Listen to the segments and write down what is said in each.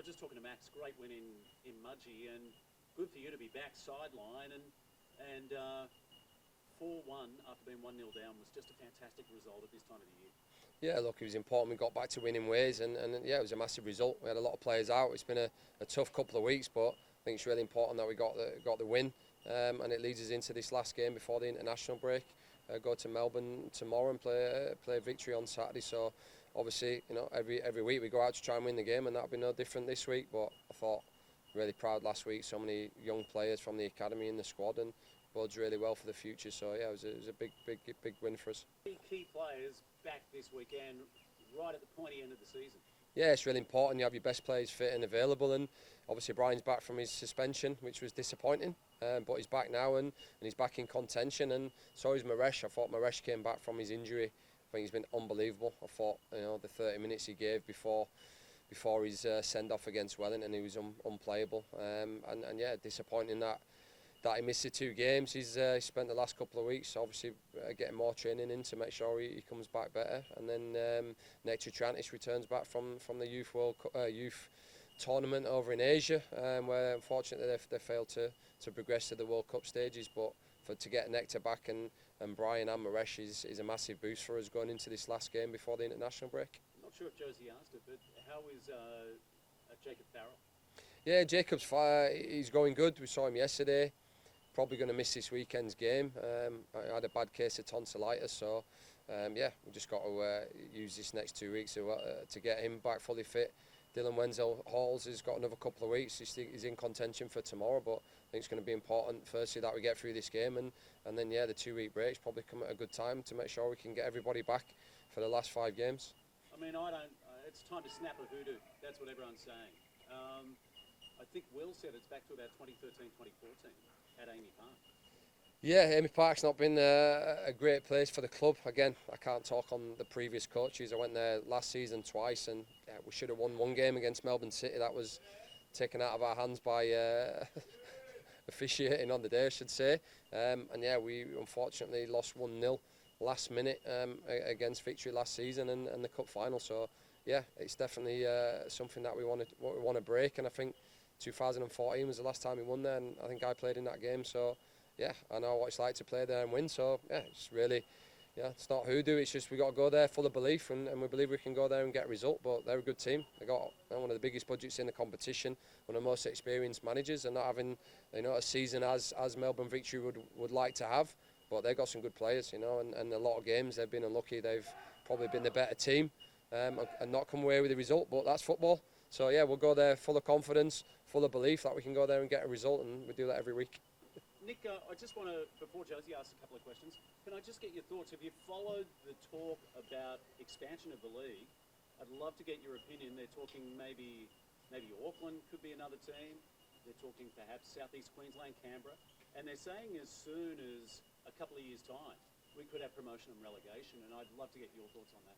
were just talking to Max. Great win in Mudgee, and good for you to be back sideline and 4-1 after being 1-0 down was just a fantastic result at this time of the year. Yeah, look, it was important we got back to winning ways, and yeah, it was a massive result. We had a lot of players out. It's been a tough couple of weeks, but I think it's really important that we got the win, and it leads us into this last game before the international break. Go to Melbourne tomorrow and play Victory on Saturday. So obviously, you know, every week we go out to try and win the game, and that'll be no different this week. But I thought really proud last week. So many young players from the academy in the squad, and bodes really well for the future. So yeah, it was a big win for us. Key players back this weekend, right at the pointy end of the season. Yeah, it's really important you have your best players fit and available, and obviously Brian's back from his suspension, which was disappointing, but he's back now and he's back in contention, and so is Maresh. I thought Maresh came back from his injury. I think he's been unbelievable. I thought, you know, the 30 minutes he gave before his send-off against Wellington, he was unplayable, and yeah, disappointing that he missed the 2 games. He's spent the last couple of weeks obviously getting more training in to make sure he comes back better. And then Nectar Trantis returns back from the youth tournament over in Asia, where unfortunately they failed to progress to the World Cup stages. But to get Nectar back and Brian and Maresh is a massive boost for us going into this last game before the international break. I'm not sure if Josie asked it, but how is Jacob Farrell? Yeah, Jacob's he's going good. We saw him yesterday. Probably going to miss this weekend's game. I had a bad case of tonsillitis, so yeah, we just got to use this next 2 weeks to get him back fully fit. Dylan Wenzel-Halls has got another couple of weeks. He's in contention for tomorrow, but I think it's going to be important, firstly, that we get through this game, and then, yeah, the 2-week break's probably come at a good time to make sure we can get everybody back for the last 5 games. I mean, it's time to snap a hoodoo. That's what everyone's saying. I think Will said it's back to about 2013, 2014 at AAMI Park. Yeah, AAMI Park's not been a great place for the club. Again, I can't talk on the previous coaches. I went there last season twice, and yeah, we should have won 1 game against Melbourne City. That was taken out of our hands by officiating on the day, I should say. And yeah, we unfortunately lost 1-0 last minute against Victory last season and the cup final. So yeah, it's definitely something that we want to break. And I think 2014 was the last time we won there, and I think I played in that game. So yeah, I know what it's like to play there and win. So yeah, it's really, yeah, it's not hoodoo. It's just we got to go there full of belief, and we believe we can go there and get a result. But they're a good team. They got one of the biggest budgets in the competition, one of the most experienced managers, and not having, you know, a season as Melbourne Victory would like to have. But they've got some good players, you know, and a lot of games they've been unlucky. They've probably been the better team and not come away with the result. But that's football. So yeah, we'll go there full of confidence, full of belief that we can go there and get a result, and we do that every week. Nick, I just want to, before Josie asks a couple of questions, can I just get your thoughts? Have you followed the talk about expansion of the league? I'd love to get your opinion. They're talking maybe Auckland could be another team. They're talking perhaps Southeast Queensland, Canberra. And they're saying as soon as a couple of years' time, we could have promotion and relegation, and I'd love to get your thoughts on that.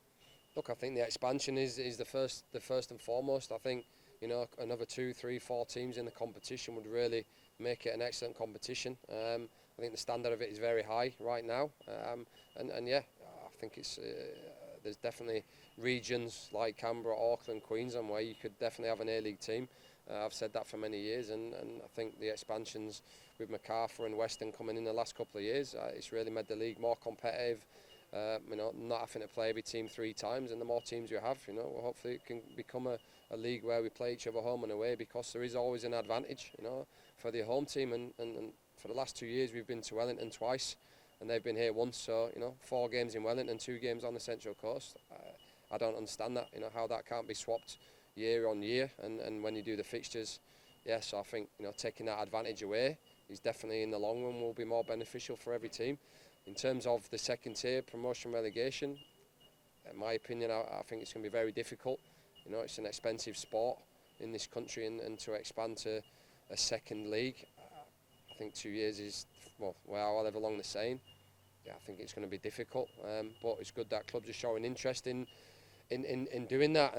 Look, I think the expansion is the first and foremost. I think, you know, another 2, 3, 4 teams in the competition would really make it an excellent competition. I think the standard of it is very high right now, and yeah, I think it's there's definitely regions like Canberra, Auckland, Queensland where you could definitely have an A-League team. I've said that for many years, and I think the expansions with Macarthur and Western coming in the last couple of years, it's really made the league more competitive. You know, not having to play every team 3 times, and the more teams you have, you know, well, hopefully it can become a league where we play each other home and away, because there is always an advantage, you know, for the home team. And for the last 2 years we've been to Wellington twice, and they've been here once. So, you know, 4 games in Wellington, 2 games on the Central Coast. I don't understand that, you know, how that can't be swapped year on year. And when you do the fixtures, yeah, so I think, you know, taking that advantage away is definitely in the long run will be more beneficial for every team. In terms of the second tier, promotion relegation, in my opinion, I think it's going to be very difficult. You know, it's an expensive sport in this country, and to expand to a second league, I think 2 years is, well, however long they're saying. Yeah, I think it's going to be difficult. But it's good that clubs are showing interest in doing that.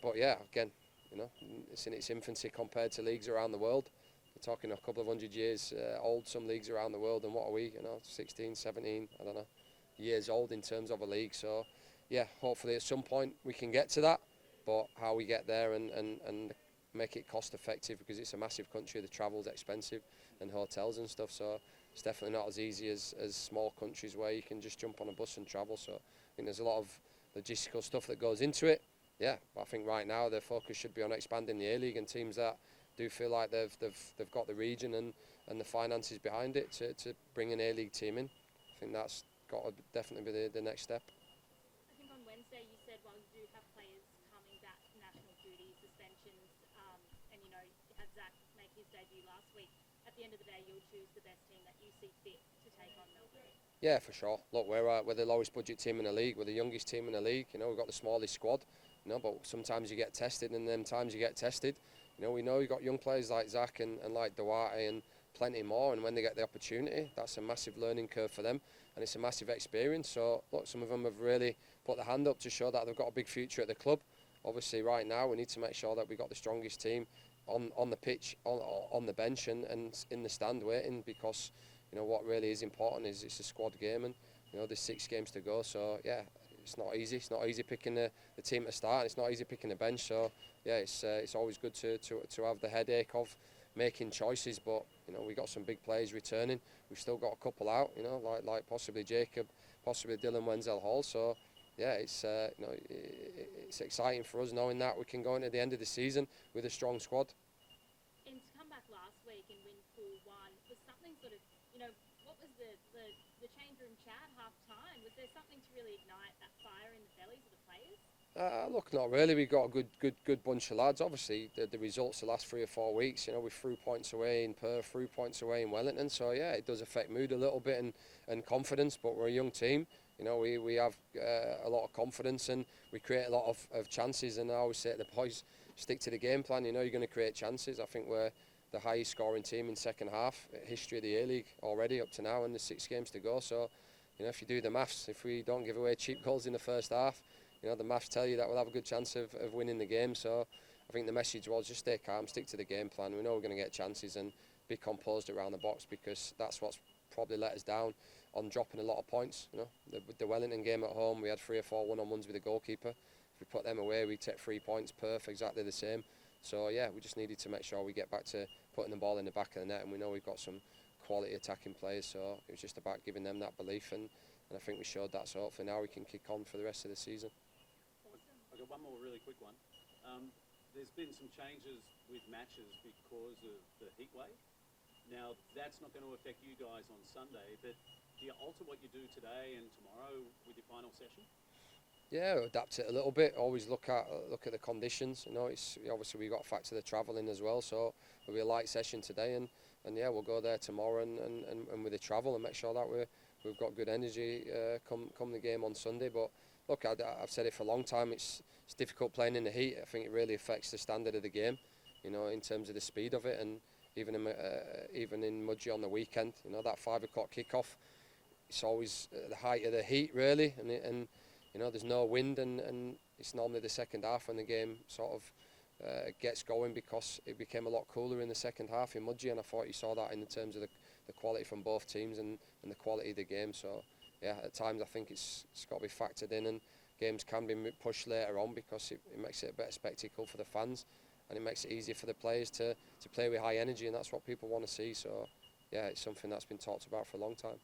But yeah, again, you know, it's in its infancy compared to leagues around the world. We're talking a couple of 100 years old, some leagues around the world, and what are we, you know, 16, 17, I don't know, years old in terms of a league. So yeah, hopefully at some point we can get to that, but how we get there and make it cost effective, because it's a massive country. The travel's expensive and hotels and stuff. So it's definitely not as easy as small countries where you can just jump on a bus and travel. So I think there's a lot of logistical stuff that goes into it. Yeah, but I think right now their focus should be on expanding the A-League, and teams that do feel like they've got the region and the finances behind it to bring an A-League team in. I think that's got to definitely be the next step. I think on Wednesday you said, while you do have players coming back from national duty, suspensions, and you know, you had Zach make his debut last week, at the end of the day you'll choose the best team that you see fit to take on Melbourne. Yeah, for sure. Look, we're the lowest budget team in the league. We're the youngest team in the league. You know, we've got the smallest squad. You know, but sometimes you get tested, and them times you get tested, you know, we know you've got young players like Zach and like Duarte and plenty more, and when they get the opportunity, that's a massive learning curve for them, and it's a massive experience. So look, some of them have really put their hand up to show that they've got a big future at the club. Obviously right now we need to make sure that we've got the strongest team on the pitch, on the bench and in the stand waiting, because you know what really is important is it's a squad game, and you know there's 6 games to go. So yeah, it's not easy. It's not easy picking the team to start, and it's not easy picking the bench. So yeah, it's always good to have the headache of making choices. But you know, we got some big players returning. We've still got a couple out. You know, like possibly Jacob, possibly Dylan Wenzel-Hall. So yeah, it's you know, it's exciting for us knowing that we can go into the end of the season with a strong squad. And to come back last week and win Pool 1 was something sort of, you know, what was the change room chat half time? Was there something to really ignite that fire in the bellies of the players? Look, not really. We've got a good bunch of lads. Obviously, the results the last 3 or 4 weeks, you know, we threw points away in Perth, threw points away in Wellington. So yeah, it does affect mood a little bit and confidence. But we're a young team. You know, we have a lot of confidence, and we create a lot of chances. And I always say to the boys, stick to the game plan. You know, you're going to create chances. I think we're the highest scoring team in second half history of the A-League already up to now, and there's 6 games to go. So, you know, if you do the maths, if we don't give away cheap goals in the first half, you know, the maths tell you that we'll have a good chance of winning the game. So I think the message was just stay calm, stick to the game plan. We know we're going to get chances, and be composed around the box, because that's what's probably let us down on dropping a lot of points. You know, the Wellington game at home, we had 3 or 4 one-on-ones with the goalkeeper. If we put them away, we take 3 points. Perth, exactly the same. So yeah, we just needed to make sure we get back to putting the ball in the back of the net, and we know we've got some quality attacking players. So it was just about giving them that belief, and I think we showed that. So hopefully now we can kick on for the rest of the season. I've got one more really quick one. There's been some changes with matches because of the heat wave. Now, that's not going to affect you guys on Sunday, but do you alter what you do today and tomorrow with your final session? Yeah, adapt it a little bit. Always look at the conditions. You know, it's obviously we got to factor the travelling as well. So it'll be a light session today, and yeah, we'll go there tomorrow and with the travel and make sure that we've got good energy come the game on Sunday. But look, I've said it for a long time. It's difficult playing in the heat. I think it really affects the standard of the game. You know, in terms of the speed of it, and even in Mudgee on the weekend, you know, that 5 o'clock kickoff, it's always the height of the heat really, and you know, there's no wind, and it's normally the second half when the game sort of gets going, because it became a lot cooler in the second half in Mudgee, and I thought you saw that in terms of the quality from both teams and the quality of the game. So yeah, at times I think it's got to be factored in, and games can be pushed later on, because it makes it a better spectacle for the fans, and it makes it easier for the players to play with high energy, and that's what people want to see. So yeah, it's something that's been talked about for a long time.